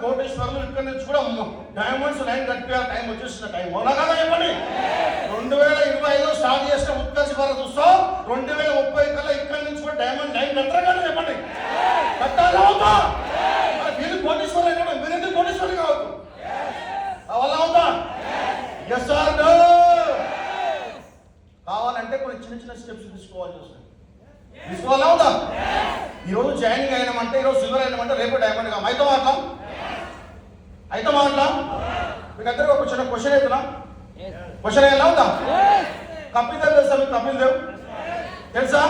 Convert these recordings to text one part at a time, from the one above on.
కోటేశ్వర్లు ఇక్కడ నుంచి కూడా డైమండ్స్ లైన్ కట్టిపోయే టైం వచ్చేసిన టైం అవునా కదా చెప్పండి. 2025 స్టార్ట్ చేసిన ఉత్కర్ష భారత్ ఉత్సవం 2030 కల్లా ఇక్కడ నుంచి కూడా డైమండ్ లైన్ కట్టరా కదా చెప్పండి. కట్టాలా అవుతా? మీరు కోటేశ్వర్లు అయినా మీరు ఎందుకు కోటేశ్వర్లు కావద్దు? అవలా అవుతా? Yes or no? కావాలంటే కొన్ని చిన్న చిన్న స్టెప్స్ తీసుకోవాల్సి వస్తుంది. తీసుకోవాలా అవుతా? ఈరోజు జాయినింగ్ అయినామంటే, ఈరోజు సిల్వర్ అయినామంటే రేపు డైమండ్ కాదు. అయితే మాట్లాం మీకు అందరికీ ఒక చిన్న క్వశ్చన్ అవుతున్నా. క్వశ్చన్ ఎలా అవుతా? కపిల్ దేవ్ తెలుసా మీకు? కపిల్ దేవ్ తెలుసా?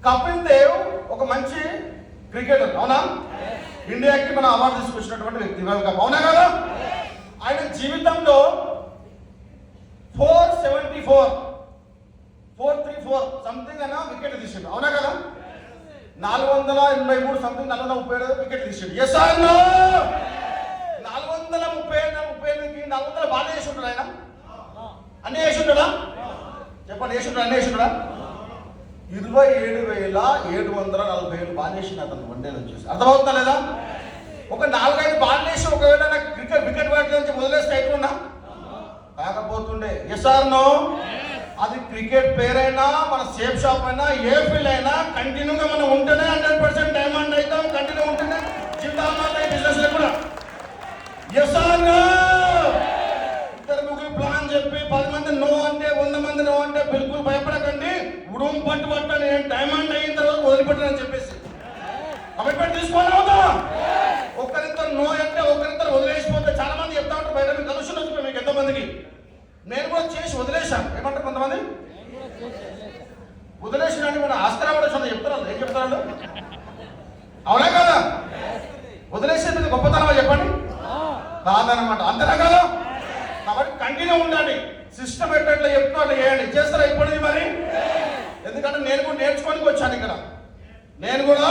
కపిల్ దేవ్ ఒక మంచి క్రికెటర్ అవునా? ఇండియాకి మన అవార్డు తీసుకొచ్చినటువంటి వ్యక్తి. వెల్కమ్ అవునా కదా? ఆయన జీవితంలో 434 సంథింగ్ అయినా వికెట్ తీసిండు అవునా కదా? 483 సంథింగ్ 437 వికెట్ తీసిండు. Yes or no? 438కి 400 బాగా వేసి ఉంటాడు ఆయన. అన్ని వేసి ఉంటాడా చెప్పండి? వేసి ఉంటాడు, అన్ని వేసి ఉంటాడా? 27,747 బాగా వేసింది అతను వన్డేలు వచ్చేసి. అర్థమవుతుందా లేదా? ఒక 4-5 బాల్ వేసి ఒకవేళ నాకు వికెట్ వాటి నుంచి వదిలేస్తే అయిపోయినా కాకపోతుండే. Yes or no? అది క్రికెట్ పేరైనా మన సేఫ్ షాప్ అయినా ఏ ఫీల్డ్ అయినా కంటిన్యూగా మనం ఉంటేనే 100% డైమండ్ అవుతాం. కంటిన్యూ ఉంటేనే జీవితాలు బిజినెస్ లో కూడా. Yes or no? ఇద్దరు ముగ్గురు ప్లాన్ చెప్పి 10 మంది నో అంటే 100 మంది నో అంటే బిల్కుల్ భయపడకండి. ఉడుం పట్టు నేను డైమండ్ అయిన తర్వాత వదిలిపెట్టానని చెప్పేసి కమిట్మెంట్ తీసుకోవాలి అవుతా? ఒక్కరిద్దరు నో అంటే ఒకరిద్దరు వదిలేసిపోతే చాలా మంది చెప్తా ఉంటారు బయట. మీకు కలుషన్ వచ్చిపోయి మీకు ఎంతమందికి నేను కూడా చేసి వదిలేశాను. ఏమంటారు కొంతమంది? వదిలేసినండి మన ఆస్కారం కూడా చదువు చెప్తారు. ఏం చెప్తారు? అవునా కదా? వదిలేసేది గొప్పతనమా చెప్పండి? కాదనమాట. అంతేనా కదా? కాబట్టి కంటిన్యూ ఉండండి. సిస్టమ్ ఎట్లా చెప్తున్నా అట్లా చేయండి. చేస్తారా ఇప్పటిది మరి? ఎందుకంటే నేను కూడా నేర్చుకోనికి వచ్చాను ఇక్కడ. నేను కూడా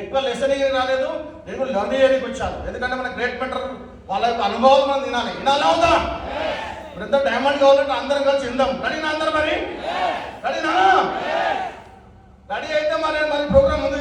ఎక్కువ లెసన్ రాలేదు, నేను కూడా లర్న్ చేయడానికి వచ్చాను. ఎందుకంటే మన గ్రేట్ మెంటర్ వాళ్ళ యొక్క అనుభవాలు మనం తినాలి. వినాలా అవుతా? ఇప్పుడు ఎంత డైమండ్ కావాలంటే అందరం కలిసి ఇందాం. రెడీనా అందరం? మరి రెడీనా? రెడీ అయితే మరి ప్రోగ్రామ్ ముందు